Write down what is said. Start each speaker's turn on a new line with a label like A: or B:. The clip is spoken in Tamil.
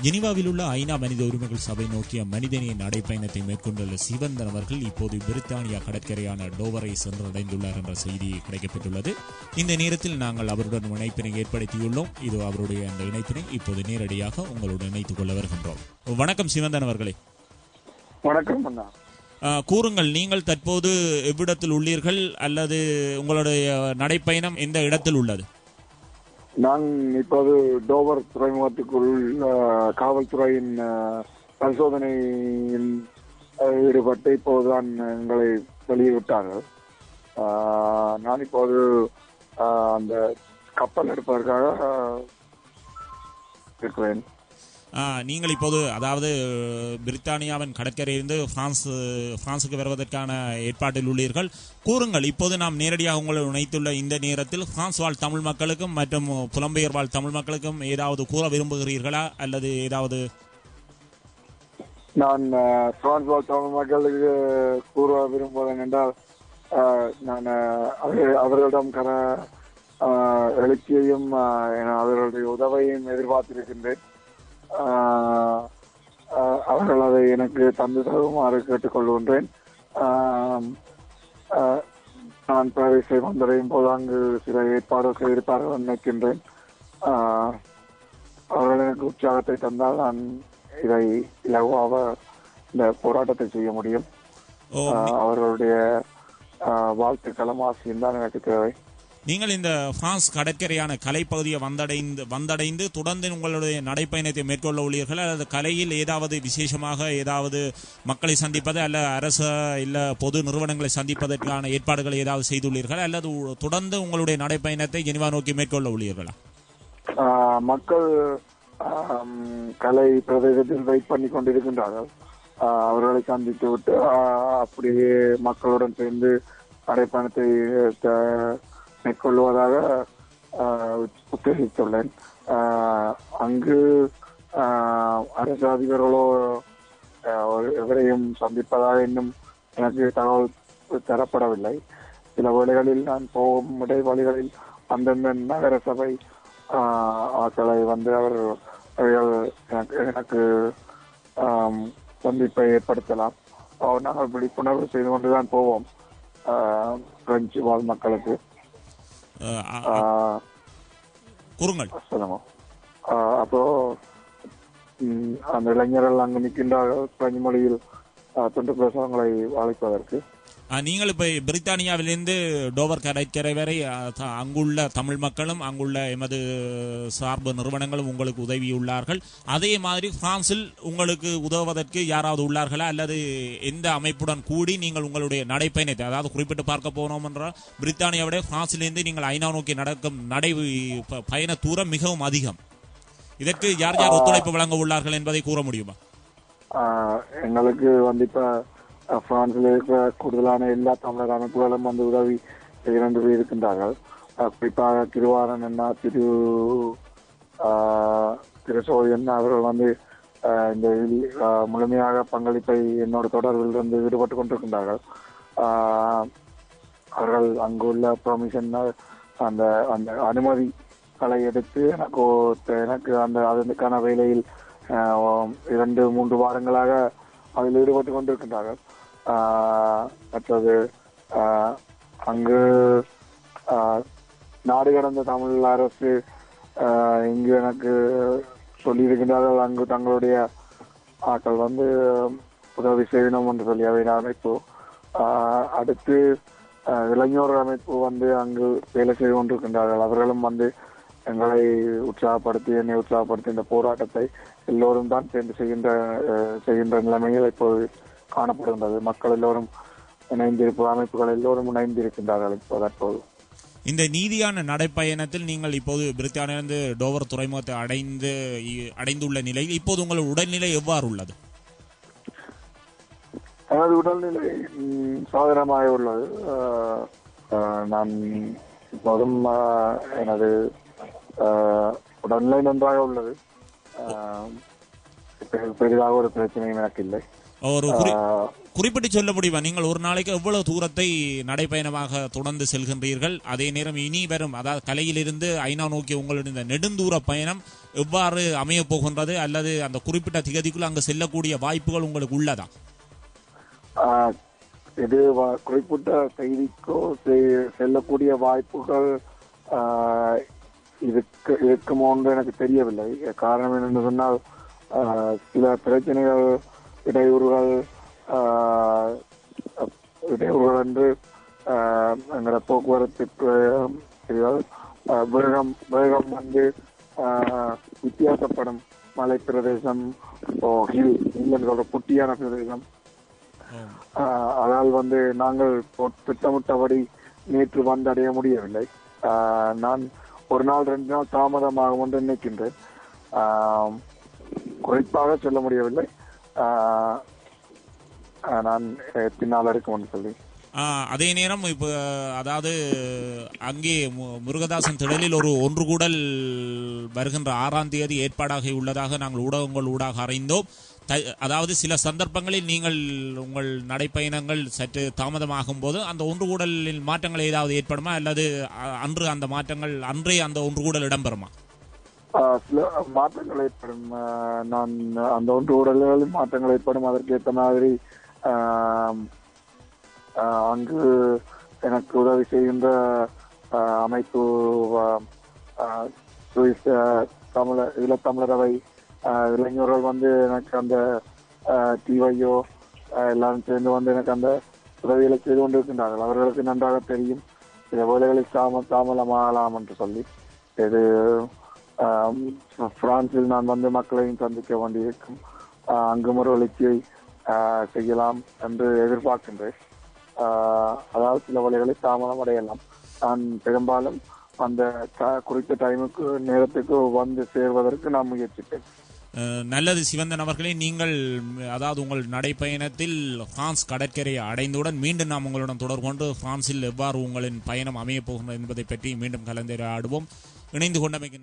A: ஜெனீவாவில் உள்ள ஐநா மனித உரிமைகள் சபை நோக்கிய மனிதநேய நடைப்பயணத்தை மேற்கொண்டுள்ள சிவந்தன் அவர்கள் இப்போது பிரித்தானியா கடற்கரையான டோவரை சென்றடைந்துள்ளார் என்ற செய்தி கிடைக்கப்பெற்றுள்ளது. இந்த நேரத்தில் நாங்கள் அவருடன் இணைப்பினை ஏற்படுத்தியுள்ளோம். இது அவருடைய அந்த இணைப்பினை இப்போது நேரடியாக உங்களுடன் இணைத்துக் கொள்ள வருகின்றோம். வணக்கம் சிவந்தன் அவர்களே.
B: வணக்கம்.
A: கூறுங்கள், நீங்கள் தற்போது எவ்விடத்தில் உள்ளீர்கள் அல்லது உங்களுடைய நடைப்பயணம் எந்த இடத்தில் உள்ளது?
B: நான் இப்போது டோவர் துறைமுகத்துக்குள் காவல்துறையின் பரிசோதனையில் ஈடுபட்டு இப்போதுதான் எங்களை வெளியிட்டார்கள். நான் இப்போது அந்த கப்பல் எடுப்பதற்காக இருக்கிறேன்.
A: நீங்கள் இப்போது அதாவது பிரித்தானியாவின் கடற்கரையிலிருந்து பிரான்சுக்கு வருவதற்கான ஏற்பாட்டில் உள்ளீர்கள். கூறுங்கள், இப்போது நாம் நேரடியாக உங்களை இணைத்துள்ள இந்த நேரத்தில் பிரான்ஸ் வாழ் தமிழ் மக்களுக்கும் மற்றும் புலம்பெயர் வாழ் தமிழ் மக்களுக்கும் ஏதாவது கூற விரும்புகிறீர்களா அல்லது ஏதாவது?
B: நான் பிரான்ஸ் வாழ் தமிழ் மக்களுக்கு கூற விரும்புகிறேன் என்றால், நான் அவர்களிடம் எழுச்சியையும் அவர்களுடைய உதவியையும் எதிர்பார்த்திருக்கின்றேன். அவர்கள் அதை எனக்கு தந்து தருமாறு கேட்டுக்கொள்கின்றேன். நான் பாரிஸை வந்தடையும் போது அங்கு சில ஏற்பாடுகள் செய்திருப்பார்கள் நினைக்கின்றேன். அவர்கள் எனக்கு உற்சாகத்தை தந்தால் நான் இதை இலகுவாக இந்த போராட்டத்தை செய்ய முடியும். அவர்களுடைய வாழ்த்துக்களும் ஆசையும் தான் எனக்கு தேவை.
A: நீங்கள் இந்த பிரான்ஸ் கடற்கரையான கலைப்பகுதியை வந்தடைந்து தொடர்ந்து உங்களுடைய நடைப்பயணத்தை மேற்கொள்ள உள்ளீர்கள் அல்லது கலையில் ஏதாவது விசேஷமாக ஏதாவது மக்களை சந்திப்பது அல்ல அரசு இல்ல பொது நிறுவனங்களை சந்திப்பதற்கான ஏற்பாடுகளை ஏதாவது செய்துள்ளீர்கள் அல்லது தொடர்ந்து உங்களுடைய நடைப்பயணத்தை ஜெனீவா நோக்கி மேற்கொள்ள உள்ளீர்களா?
B: மக்கள் கலை பிரதேசத்தில் வெயிட் பண்ணி கொண்டிருக்கின்றார்கள். அவர்களை சந்தித்து விட்டு அப்படியே மக்களுடன் சேர்ந்து நடைப்பயணத்தை மேற்கொள்வதாக உத்தேசித்துள்ளேன். அங்கு அரசு அதிபர்களோ எவரையும் சந்திப்பதாக இன்னும் எனக்கு தகவல் தரப்படவில்லை. சில வேளைகளில் நான் போகும் இடைவெளிகளில் அந்தந்த நகர சபை ஆக்களை வந்து அவர்கள் எனக்கு சந்திப்பை ஏற்படுத்தலாம். நாங்கள் விழிப்புணர்வு செய்து கொண்டுதான் போவோம் பிரெஞ்சு வாழ் மக்களுக்கு. அப்போ அந்த இளைஞர்கள் அங்கு நிற்கின்றார்கள் பிரெஞ்சு மொழியில் தொண்டு பிரசவங்களை அழைப்பதற்கு.
A: நீங்கள் இப்ப பிரித்தானியாவிலிருந்து டோவர் கடற்கரை வரை அங்குள்ள தமிழ் மக்களும் அங்குள்ள எமது சார்பு நிறுவனங்களும் உங்களுக்கு உதவியுள்ளார்கள். அதே மாதிரி பிரான்சில் உங்களுக்கு உதவுவதற்கு யாராவது உள்ளார்களா அல்லது எந்த அமைப்புடன் கூடி நீங்கள் உங்களுடைய நடைப்பயணத்தை, அதாவது குறிப்பிட்டு பார்க்க போனோம் என்றால் பிரித்தானியாவுடைய பிரான்சிலிருந்து நீங்கள் ஐநா நோக்கி நடக்கும் நடை பயண தூரம் மிகவும் அதிகம். இதற்கு யார் யார் ஒத்துழைப்பு வழங்க உள்ளார்கள் என்பதை கூற முடியுமா?
B: எங்களுக்கு வந்து இப்ப பிரான்சில் இருக்கிற கூடுதலான எல்லா தமிழர் அமைப்புகளும் வந்து உதவி செய்து இருக்கின்றார்கள். குறிப்பாக திருவாரன் என்ன திரு சோழன் அவர்கள் வந்து இந்த முழுமையாக பங்களிப்பை என்னோட தொடர்பில் இருந்து ஈடுபட்டு கொண்டிருக்கின்றார்கள். அவர்கள் அங்குள்ள பெர்மிஷன் அந்த அந்த அனுமதிகளை எடுத்து எனக்கு அதற்கான வேலையில் 2-3 வாரங்களாக அதில் ஈடுபட்டு கொண்டிருக்கின்றார்கள். மற்றது அங்கு நாடு கடந்த தமிழ் அரசு இங்கு எனக்கு சொல்லியிருக்கின்றார்கள், அங்கு தங்களுடைய ஆட்கள் வந்து உதவி செய்யணும் என்று சொல்லி அவை அமைப்பு. அடுத்து இளைஞர் அமைப்பு வந்து அங்கு வேலை செய்து கொண்டிருக்கின்றார்கள். அவர்களும் வந்து என்னை உற்சாகப்படுத்தி இந்த போராட்டத்தை எல்லோரும் தான் சேர்ந்து செய்கின்ற நிலைமைகள் இப்போது காணப்படுகின்றது. மக்கள் எல்லோரும் அமைப்புகள் எல்லோரும் இணைந்திருக்கின்றார்கள் தற்போது.
A: இந்த நீதியான நடைப்பயணத்தில் நீங்கள் இப்போது பிரித்தானியிலிருந்து டோவர் துறைமுகத்தை அடைந்துள்ள நிலையில் இப்போது உங்கள் உடல்நிலை எவ்வாறு உள்ளது?
B: எனது உடல்நிலை சாதனமாக உள்ளது. நான் இப்போதும் எனது உடல்நிலை நன்றாக உள்ளது. பெரிதாக ஒரு பிரச்சனையும் எனக்கு இல்லை.
A: குறிப்பிட்டு சொல்ல முடியுமா நீங்கள் ஒரு நாளைக்கு எவ்வளவு தூரத்தை நடைப்பயணமாக தொடர்ந்து செல்கின்றீர்கள்? அதே நேரம் இனி வரும் அதாவது கலையிலிருந்து ஐநா நோக்கி உங்களுடைய இந்த நெடுந்தூர பயணம் எவ்வாறு அமைய போகின்றது, அல்லது அந்த குறிப்பிட்ட திகதிக்குள் அங்கு செல்லக்கூடிய வாய்ப்புகள் உங்களுக்கு உள்ளதா?
B: இது குறிப்பிட்ட செய்திக்கோ செல்லக்கூடிய வாய்ப்புகள் இருக்குமோன்று எனக்கு தெரியவில்லை. காரணம் என்னென்னு சொன்னால் சில பிரச்சனைகள் இடையூறுகள் என்று எங்களோட போக்குவரத்து வேகம் வந்து வித்தியாசப்படும். மலை பிரதேசம் சொல்ற குட்டியான பிரதேசம், அதால் வந்து நாங்கள் திட்டமிட்டபடி நேற்று வந்தடைய முடியவில்லை. நான் ஒரு நாள் 2 நாள் தாமதமாகும் என்று நினைக்கின்றேன். குறிப்பாக சொல்ல முடியவில்லை. நான் பின்னால் இருக்கும் சொல்லி
A: அதே நேரம் இப்போ அதாவது அங்கே முருகதாசன் திடலில் ஒரு ஒன்று கூடல் வருகின்ற 6ஆம் தேதி ஏற்பாடாக உள்ளதாக நாங்கள் ஊடகங்கள் ஊடாக அறிந்தோம். அதாவது சில சந்தர்ப்பங்களில் நீங்கள் உங்கள் நடைப்பயணங்கள் சற்று தாமதமாகும் போது அந்த ஒன்று கூடலில் மாற்றங்கள் ஏதாவது ஏற்படுமா, அல்லது அன்றே அந்த ஒன்று கூடல் இடம்பெறுமா?
B: சில மாற்றங்கள் ஏற்படும். நான் அந்த ஒன்று கூடல்களில் மாற்றங்கள் ஏற்படும். அதற்கேற்ற மாதிரி அங்கு எனக்கு உதவி செய்கின்ற அமைப்பு ஈழத்தமிழரவை இளைஞர்கள் வந்து எனக்கு அந்த டிவையோ எல்லாரும் சேர்ந்து வந்து எனக்கு அந்த உதவிகளை செய்து கொண்டிருக்கின்றார்கள். அவர்களுக்கு நன்றாக தெரியும் சில வேலைகளில் தாமதமாகலாம் என்று சொல்லி. இது பிரான்சில் நான் வந்து மக்களையும் சந்திக்க வேண்டியிருக்கும். அங்கும் ஒரு எழுச்சியை செய்யலாம் என்று எதிர்பார்க்கின்றேன். அதாவது சில வேலைகளை தாமதம் அடையலாம். நான் பெரும்பாலும் அந்த குறித்த டைமுக்கு நேரத்துக்கு வந்து சேர்வதற்கு நான் முயற்சிப்பேன்.
A: நல்லது சிவந்தன் அவர்களே, நீங்கள் அதாவது உங்கள் நடைப்பயணத்தில் பிரான்ஸ் கடற்கரையை அடைந்தவுடன் மீண்டும் நாம் உங்களுடன் தொடர்பு கொண்டு பிரான்சில் எவ்வாறு உங்களின் பயணம் அமையப் போகின்றது என்பதை பற்றி மீண்டும் கலந்துரையாடுவோம். இணைந்து கொண்டமைக்கு